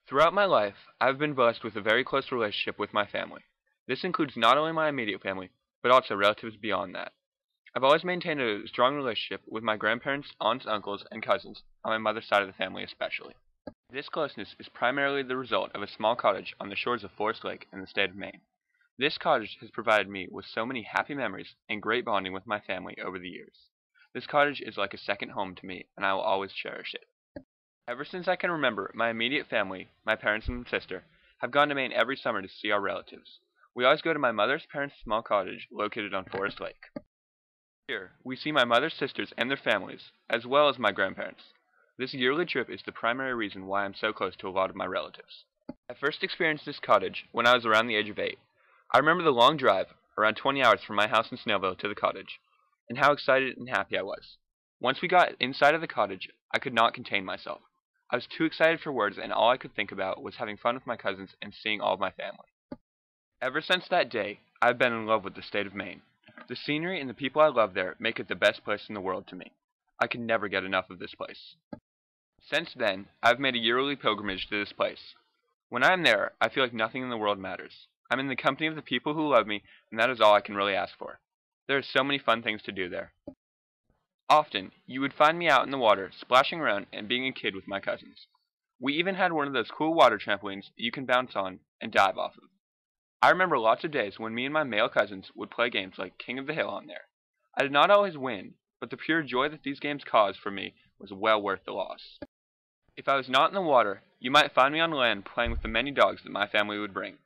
Throughout my life, I've been blessed with a very close relationship with my family. This includes not only my immediate family, but also relatives beyond that. I've always maintained a strong relationship with my grandparents, aunts, uncles, and cousins, on my mother's side of the family especially. This closeness is primarily the result of a small cottage on the shores of Forest Lake in the state of Maine. This cottage has provided me with so many happy memories and great bonding with my family over the years. This cottage is like a second home to me, and I will always cherish it. Ever since I can remember, my immediate family, my parents and sister, have gone to Maine every summer to see our relatives. We always go to my mother's parents' small cottage located on Forest Lake. Here, we see my mother's sisters and their families, as well as my grandparents. This yearly trip is the primary reason why I'm so close to a lot of my relatives. I first experienced this cottage when I was around the age of 8. I remember the long drive, around 20 hours from my house in Snellville to the cottage, and how excited and happy I was. Once we got inside of the cottage, I could not contain myself. I was too excited for words, and all I could think about was having fun with my cousins and seeing all of my family. Ever since that day, I've been in love with the state of Maine. The scenery and the people I love there make it the best place in the world to me. I can never get enough of this place. Since then, I've made a yearly pilgrimage to this place. When I am there, I feel like nothing in the world matters. I'm in the company of the people who love me, and that is all I can really ask for. There are so many fun things to do there. Often, you would find me out in the water, splashing around and being a kid with my cousins. We even had one of those cool water trampolines you can bounce on and dive off of. I remember lots of days when me and my male cousins would play games like King of the Hill on there. I did not always win, but the pure joy that these games caused for me was well worth the loss. If I was not in the water, you might find me on land playing with the many dogs that my family would bring.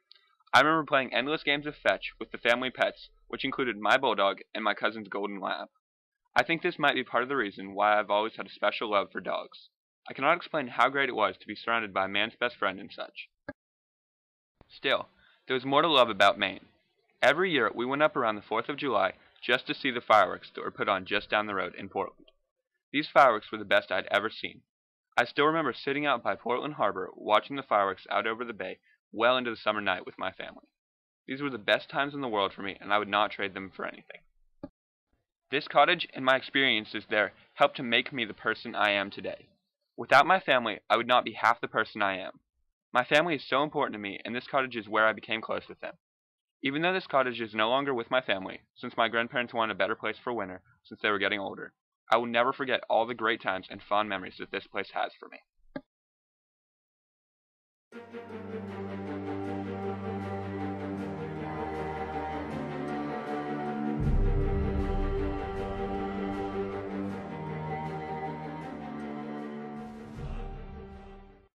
I remember playing endless games of fetch with the family pets, which included my bulldog and my cousin's golden lab. I think this might be part of the reason why I've always had a special love for dogs. I cannot explain how great it was to be surrounded by a man's best friend and such. Still, there was more to love about Maine. Every year we went up around the 4th of July just to see the fireworks that were put on just down the road in Portland. These fireworks were the best I'd ever seen. I still remember sitting out by Portland Harbor watching the fireworks out over the bay well into the summer night with my family. These were the best times in the world for me, and I would not trade them for anything. This cottage and my experiences there helped to make me the person I am today. Without my family, I would not be half the person I am. My family is so important to me, and this cottage is where I became close with them. Even though this cottage is no longer with my family, since my grandparents wanted a better place for winter since they were getting older, I will never forget all the great times and fond memories that this place has for me.